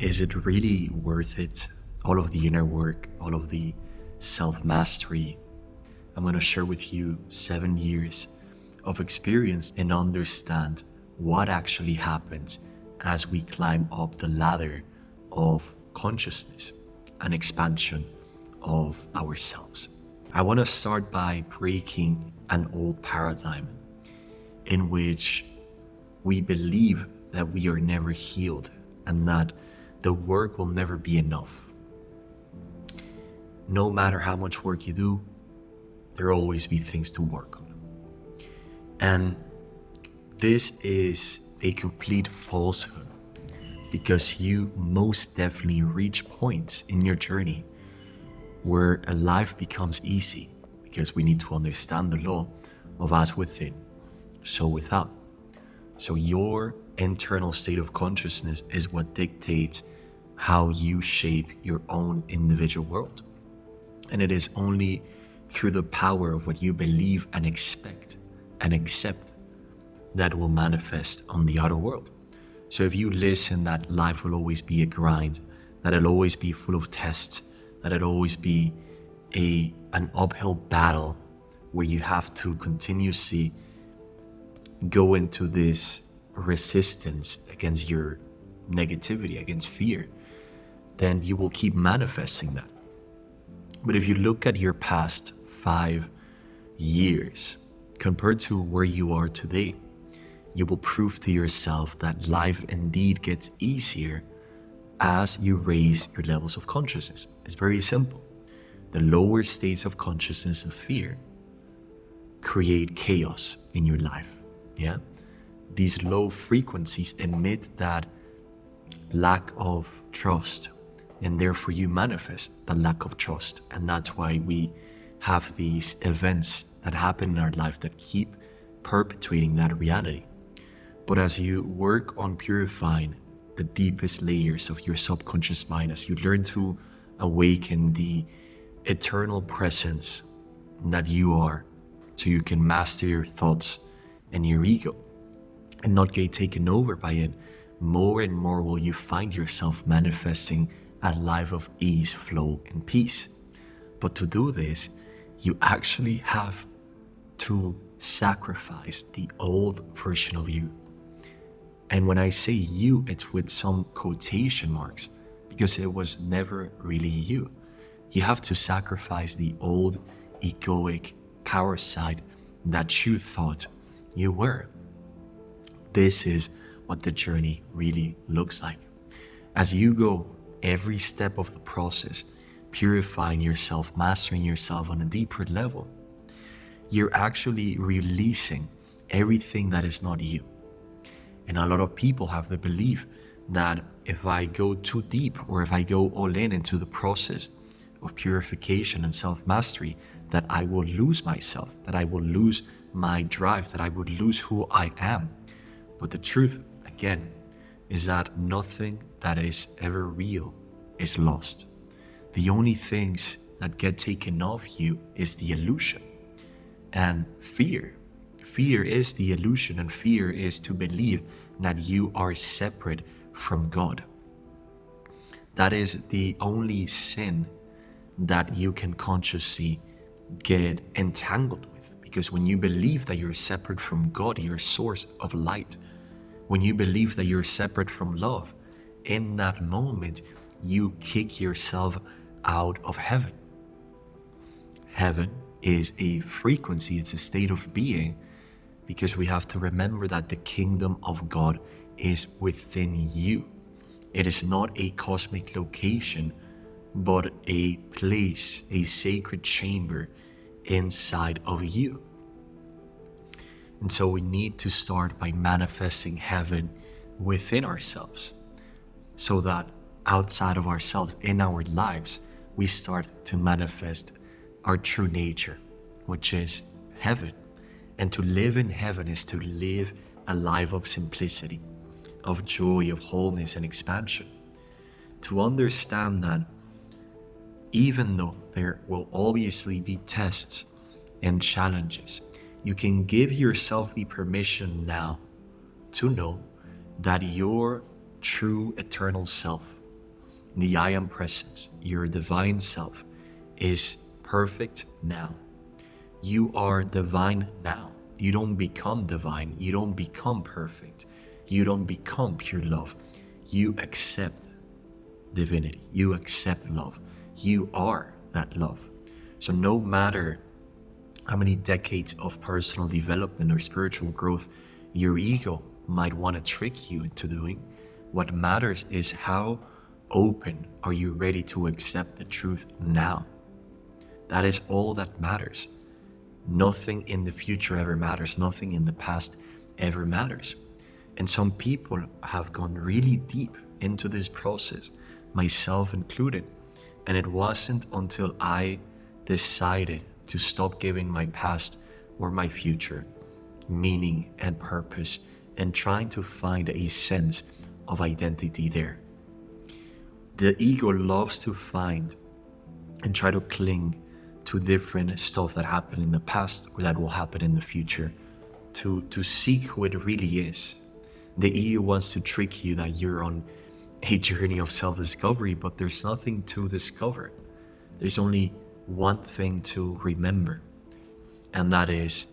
Is it really worth it? All of the inner work, all of the self mastery. I'm going to share with you 7 years of experience and understand what actually happens as we climb up the ladder of consciousness and expansion of ourselves. I want to start by breaking an old paradigm in which we believe that we are never healed and that the work will never be enough. No matter how much work you do, there will always be things to work on. And this is a complete falsehood because you most definitely reach points in your journey where a life becomes easy because we need to understand the law of as within, so without. So your internal state of consciousness is what dictates how you shape your own individual world. And it is only through the power of what you believe and expect and accept that will manifest on the outer world. So if you listen that life will always be a grind, that it'll always be full of tests, that it'll always be an uphill battle where you have to continuously go into this resistance against your negativity, against fear, then you will keep manifesting that. But if you look at your past 5 years compared to where you are today, you will prove to yourself that life indeed gets easier as you raise your levels of consciousness. It's very simple. The lower states of consciousness of fear create chaos in your life. Yeah? These low frequencies emit that lack of trust, and therefore you manifest the lack of trust. And that's why we have these events that happen in our life that keep perpetuating that reality. But as you work on purifying the deepest layers of your subconscious mind, as you learn to awaken the eternal presence that you are, so you can master your thoughts and your ego and not get taken over by it, more and more will you find yourself manifesting a life of ease, flow, and peace. But to do this, you actually have to sacrifice the old version of you. And when I say you, it's with some quotation marks, because it was never really you. You have to sacrifice the old egoic power side that you thought you were. This is what the journey really looks like. As you go every step of the process, purifying yourself, mastering yourself on a deeper level, you're actually releasing everything that is not you. And a lot of people have the belief that if I go too deep or if I go all in into the process of purification and self-mastery, that I will lose myself, that I will lose my drive, that I would lose who I am. But the truth, again, is that nothing that is ever real is lost. The only things that get taken off you is the illusion and fear. Fear is the illusion, and fear is to believe that you are separate from God. That is the only sin that you can consciously get entangled with, because when you believe that you're separate from God, your source of light, when you believe that you're separate from love, in that moment you kick yourself out of heaven. Heaven is a frequency, it's a state of being, because we have to remember that the kingdom of God is within you. It is not a cosmic location, but a place, a sacred chamber inside of you. And so we need to start by manifesting heaven within ourselves, so that outside of ourselves, in our lives, we start to manifest our true nature, which is heaven. And to live in heaven is to live a life of simplicity, of joy, of wholeness and expansion. To understand that even though there will obviously be tests and challenges, you can give yourself the permission now to know that your true eternal self, the I am presence, your divine self, is perfect now. You are divine now. You don't become divine. You don't become perfect. You don't become pure love. You accept divinity. You accept love. You are that love. So no matter how many decades of personal development or spiritual growth your ego might want to trick you into doing, what matters is how open are you ready to accept the truth now. That is all that matters. Nothing in the future ever matters. Nothing in the past ever matters. And some people have gone really deep into this process, myself included. And it wasn't until I decided to stop giving my past or my future meaning and purpose and trying to find a sense of identity there. The ego loves to find and try to cling to different stuff that happened in the past or that will happen in the future to seek who it really is. The ego wants to trick you that you're on a journey of self-discovery, but there's nothing to discover. There's only one thing to remember, and that is,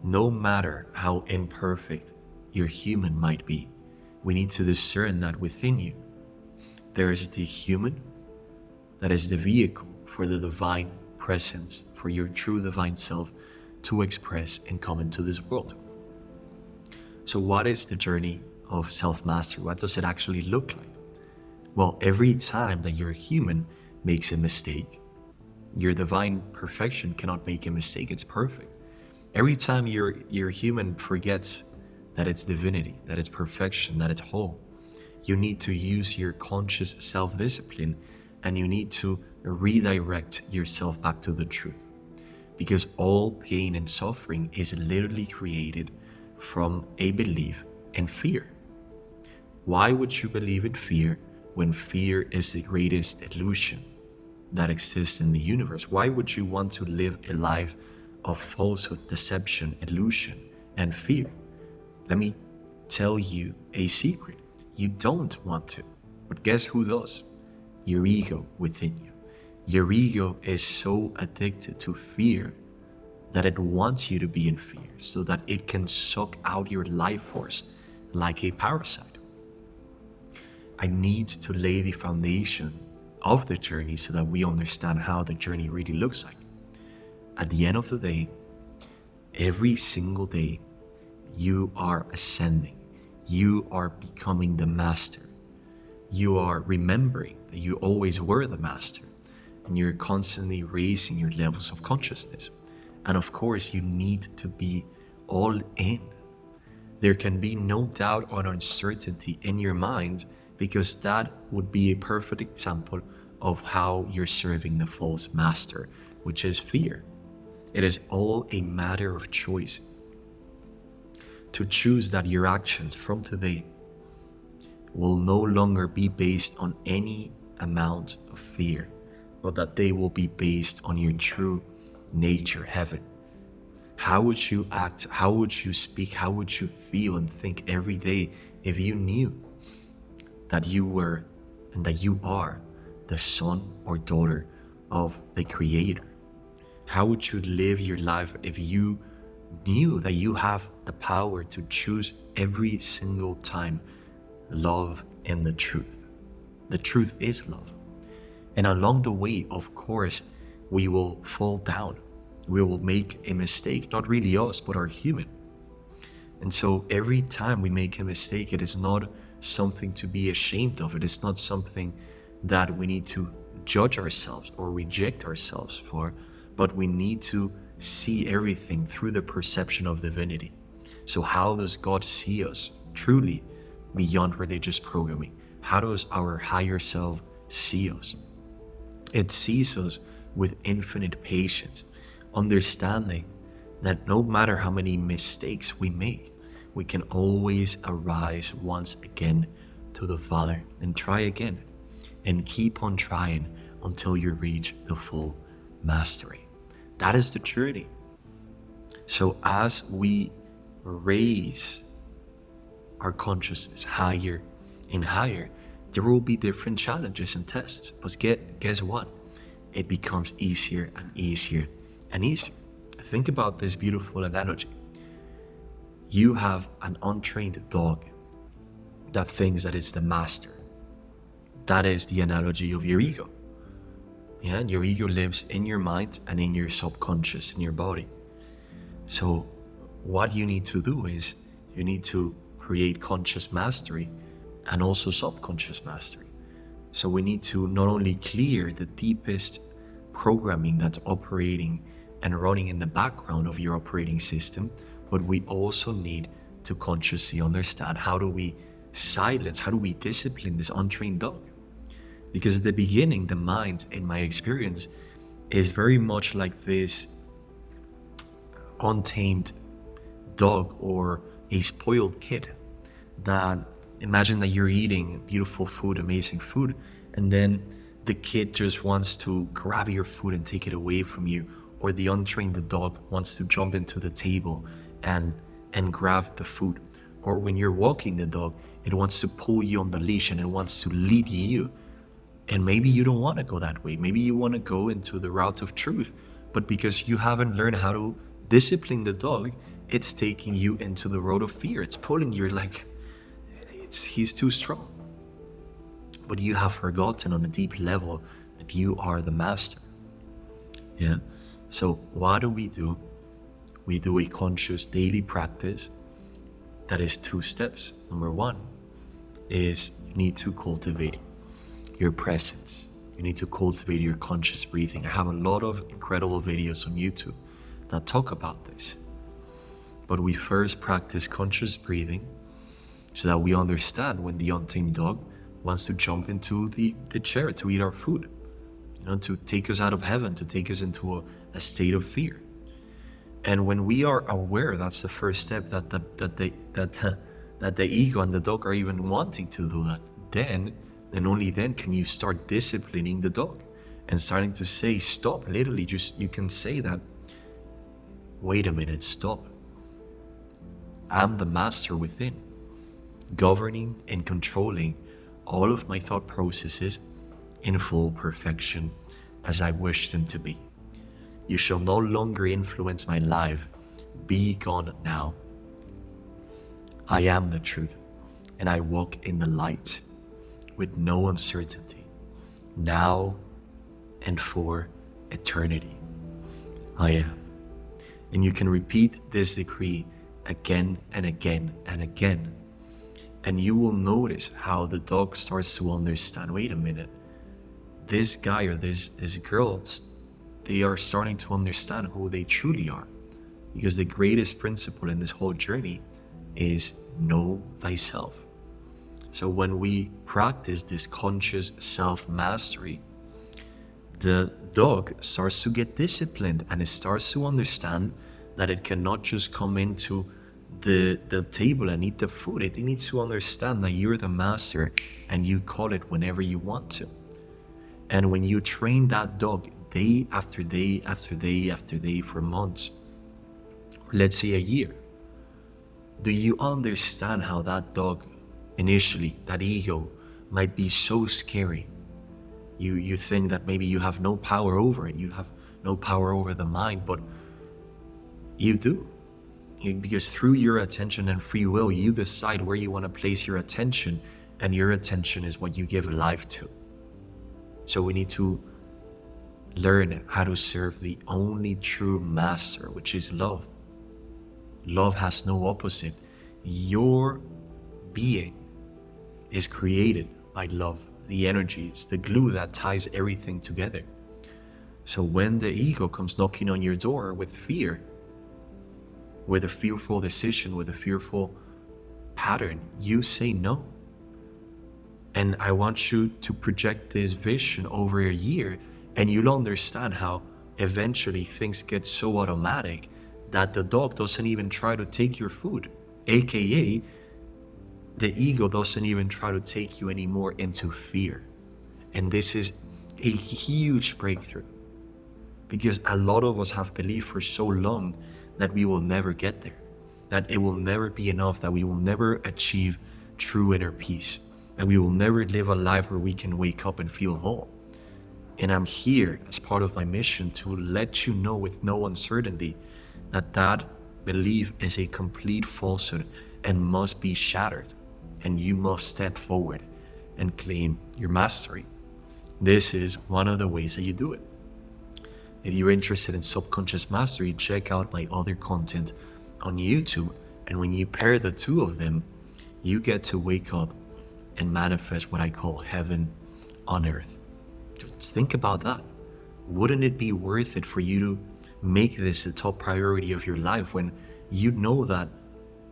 no matter how imperfect your human might be, we need to discern that within you there is the human that is the vehicle for the divine presence, for your true divine self to express and come into this world. So what is the journey of self-mastery? What does it actually look like? Well, every time that your human makes a mistake, your divine perfection cannot make a mistake, it's perfect. Every time your human forgets that it's divinity, that it's perfection, that it's whole, you need to use your conscious self-discipline and you need to redirect yourself back to the truth. Because all pain and suffering is literally created from a belief in fear. Why would you believe in fear when fear is the greatest illusion that exists in the universe? Why would you want to live a life of falsehood, deception, illusion, and fear? Let me tell you a secret. You don't want to, but guess who does? Your ego within you. Your ego is so addicted to fear that it wants you to be in fear so that it can suck out your life force like a parasite. I need to lay the foundation of the journey so that we understand how the journey really looks like. At the end of the day, every single day, you are ascending. You are becoming the master. You are remembering that you always were the master, and you're constantly raising your levels of consciousness. And of course, you need to be all in. There can be no doubt or uncertainty in your mind, because that would be a perfect example of how you're serving the false master, which is fear. It is all a matter of choice. To choose that your actions from today will no longer be based on any amount of fear, but that they will be based on your true nature, heaven. How would you act? How would you speak? How would you feel and think every day if you knew that you were and that you are the son or daughter of the Creator? How would you live your life if you knew that you have the power to choose every single time love and the truth? The truth is love. And along the way, of course, we will fall down. We will make a mistake, not really us, but our human. And so every time we make a mistake, it is not something to be ashamed of. It is not something that we need to judge ourselves or reject ourselves for, but we need to see everything through the perception of divinity. So how does God see us truly beyond religious programming? How does our higher self see us? It sees us with infinite patience, understanding that no matter how many mistakes we make, we can always arise once again to the Father and try again and keep on trying until you reach the full mastery. That is the journey. So as we raise our consciousness higher and higher, There will be different challenges and tests, but guess what? It becomes easier and easier and easier. Think about this beautiful analogy. You have an untrained dog that thinks that it's the master. That is the analogy of your ego. Yeah, and your ego lives in your mind and in your subconscious, in your body. So what you need to do is you need to create conscious mastery and also subconscious mastery. So we need to not only clear the deepest programming that's operating and running in the background of your operating system, but we also need to consciously understand how do we silence, how do we discipline this untrained dog? Because at the beginning, the mind, in my experience, is very much like this untamed dog or a spoiled kid that imagine that you're eating beautiful food, amazing food, and then the kid just wants to grab your food and take it away from you, or the untrained dog wants to jump into the table and grab the food. Or when you're walking the dog, it wants to pull you on the leash and it wants to lead you. And maybe you don't want to go that way. Maybe you want to go into the route of truth, but because you haven't learned how to discipline the dog, it's taking you into the road of fear. It's pulling you like, he's too strong. But you have forgotten on a deep level that you are the master. Yeah. So what do? We do a conscious daily practice that is 2 steps. Number 1 is you need to cultivate your presence. You need to cultivate your conscious breathing. I have a lot of incredible videos on YouTube that talk about this. But we first practice conscious breathing so that we understand when the untamed dog wants to jump into the chair to eat our food, to take us out of heaven, to take us into a state of fear. And when we are aware, that's the first step, that the ego and the dog are even wanting to do that. Then, and only then, can you start disciplining the dog and starting to say, stop. Literally, just you can say that, wait a minute, stop. I'm the master within, governing and controlling all of my thought processes in full perfection as I wish them to be. You shall no longer influence my life. Be gone now. I am the truth, and I walk in the light with no uncertainty, now and for eternity. I am. And you can repeat this decree again and again and again, and you will notice how the dog starts to understand, wait a minute, this guy or this girl, they are starting to understand who they truly are. Because the greatest principle in this whole journey is know thyself. So when we practice this conscious self-mastery, the dog starts to get disciplined and it starts to understand that it cannot just come into the table and eat the food. It needs to understand that you're the master and you call it whenever you want to. And when you train that dog day after day after day after day for months, or let's say a year, do you understand how that dog initially, that ego, might be so scary? You think that maybe you have no power over it, you have no power over the mind, but you do. Because through your attention and free will, you decide where you want to place your attention, and your attention is what you give life to. So we need to learn how to serve the only true master, which is love. Love has no opposite. Your being is created by love. The energy, it's the glue that ties everything together. So when the ego comes knocking on your door with fear, with a fearful decision, with a fearful pattern, you say no. And I want you to project this vision over a year, and you'll understand how eventually things get so automatic that the dog doesn't even try to take your food, aka the ego doesn't even try to take you anymore into fear. And this is a huge breakthrough, because a lot of us have believed for so long that we will never get there, that it will never be enough, that we will never achieve true inner peace. And we will never live a life where we can wake up and feel whole. And I'm here as part of my mission to let you know with no uncertainty that that belief is a complete falsehood and must be shattered. And you must step forward and claim your mastery. This is one of the ways that you do it. If you're interested in subconscious mastery, check out my other content on YouTube. And when you pair the two of them, you get to wake up and manifest what I call heaven on earth. Just think about that. Wouldn't it be worth it for you to make this a top priority of your life when you know that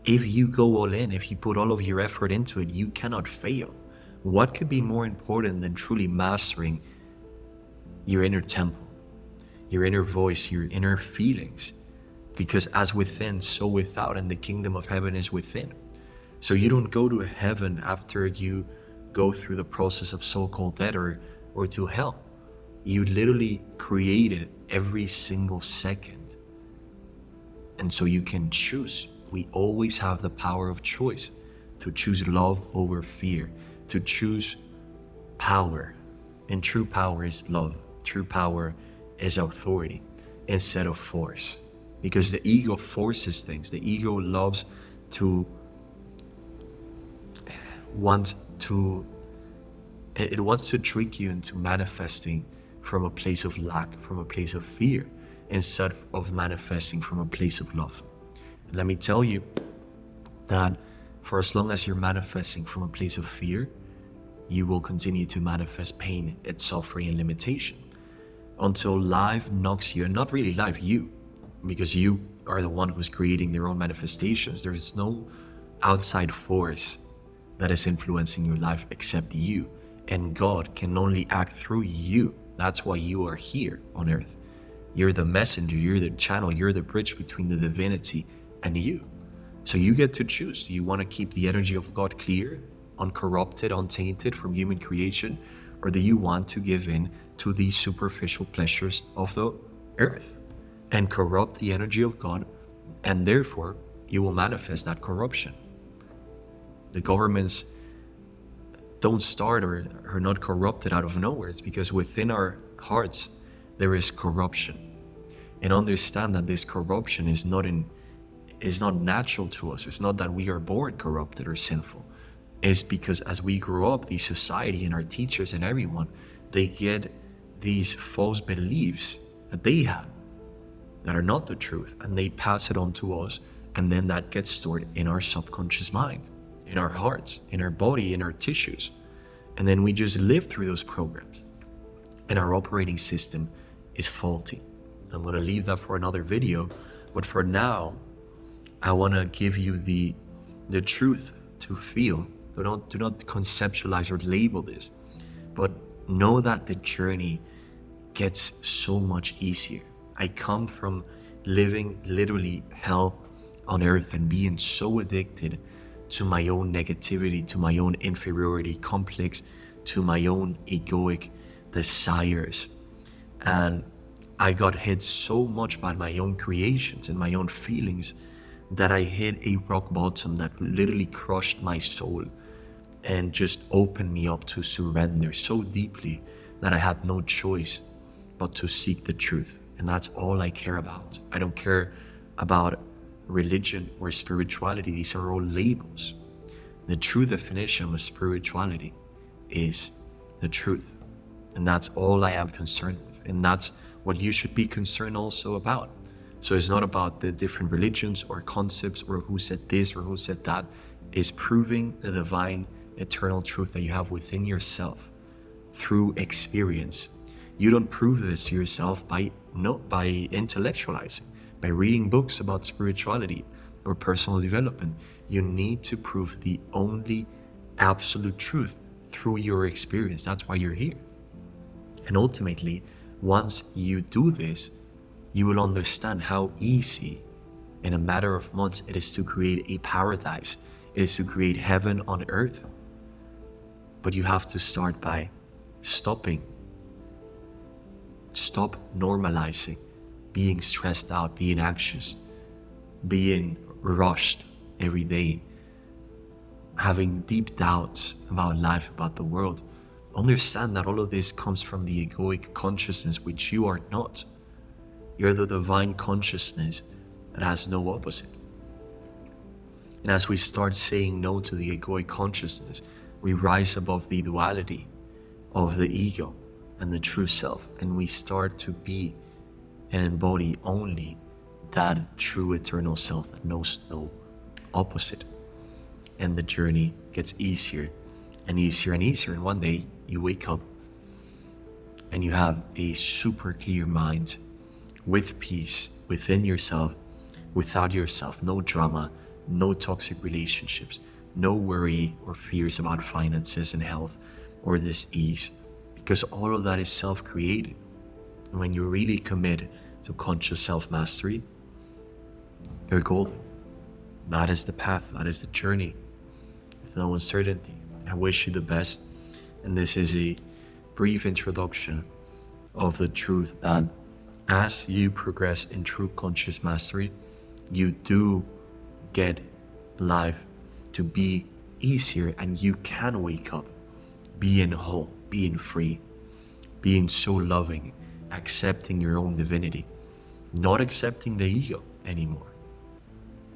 if you go all in, if you put all of your effort into it, you cannot fail? What could be more important than truly mastering your inner temple, your inner voice, your inner feelings? Because as within, so without, and the kingdom of heaven is within. So you don't go to heaven after you go through the process of so-called death or to hell. You literally created every single second. And so you can choose. We always have the power of choice to choose love over fear, to choose power. And true power is love. True power is authority instead of force. Because the ego forces things. The ego loves to wants to trick you into manifesting from a place of lack, from a place of fear, instead of manifesting from a place of love. And let me tell you that for as long as you're manifesting from a place of fear, you will continue to manifest pain and suffering and limitation until life knocks you, and not really life, you, because you are the one who's creating their own manifestations. There is no outside force that is influencing your life except you, and God can only act through you. That's why you are here on earth. You're the messenger, you're the channel, you're the bridge between the divinity and you. So you get to choose. Do you want to keep the energy of God clear, uncorrupted, untainted from human creation, or do you want to give in to the superficial pleasures of the earth and corrupt the energy of God, and therefore you will manifest that corruption? The governments don't start or are not corrupted out of nowhere. It's because within our hearts there is corruption. And understand that this corruption is not natural to us. It's not that we are born corrupted or sinful. It's because as we grow up, the society and our teachers and everyone, they get these false beliefs that they have that are not the truth, and they pass it on to us, and then that gets stored in our subconscious mind, in our hearts, in our body, in our tissues. And then we just live through those programs. And our operating system is faulty. I'm going to leave that for another video. But for now, I want to give you the truth to feel. Do not conceptualize or label this. But know that the journey gets so much easier. I come from living literally hell on earth and being so addicted to my own negativity, to my own inferiority complex, to my own egoic desires. And I got hit so much by my own creations and my own feelings that I hit a rock bottom that literally crushed my soul and just opened me up to surrender so deeply that I had no choice but to seek the truth. And that's all I care about. I don't care about religion or spirituality. These are all labels. The true definition of spirituality is the truth. And that's all I am concerned with. And that's what you should be concerned also about. So it's not about the different religions or concepts or who said this or who said that. It's proving the divine eternal truth that you have within yourself through experience. You don't prove this to yourself by intellectualizing, by reading books about spirituality or personal development. You need to prove the only absolute truth through your experience. That's why you're here. And ultimately, once you do this, you will understand how easy, in a matter of months, it is to create a paradise. It is to create heaven on earth. But you have to start by stopping. Stop normalizing being stressed out, being anxious, being rushed every day. having deep doubts about life, about the world, understand that all of this comes from the egoic consciousness, which you are not. You're the divine consciousness that has no opposite. And as we start saying no to the egoic consciousness, we rise above the duality of the ego and the true self, and we start to be and embody only that true eternal self that knows no opposite. And the journey gets easier and easier and easier, and one day you wake up and you have a super clear mind with peace within yourself, without yourself, no drama, no toxic relationships, no worry or fears about finances and health or dis-ease, because all of that is self-created. And when you really commit to conscious self-mastery, you're golden. That is the path, that is the journey, with no uncertainty. I wish you the best, and this is a brief introduction of the truth that as you progress in true conscious mastery, you do get life to be easier, and you can wake up being whole, being free, being so loving, accepting your own divinity, not accepting the ego anymore.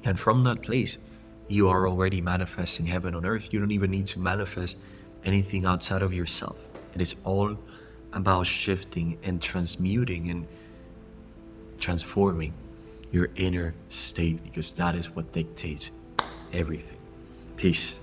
And from that place, you are already manifesting heaven on earth. You don't even need to manifest anything outside of yourself. It is all about shifting and transmuting and transforming your inner state, because that is what dictates everything. Peace.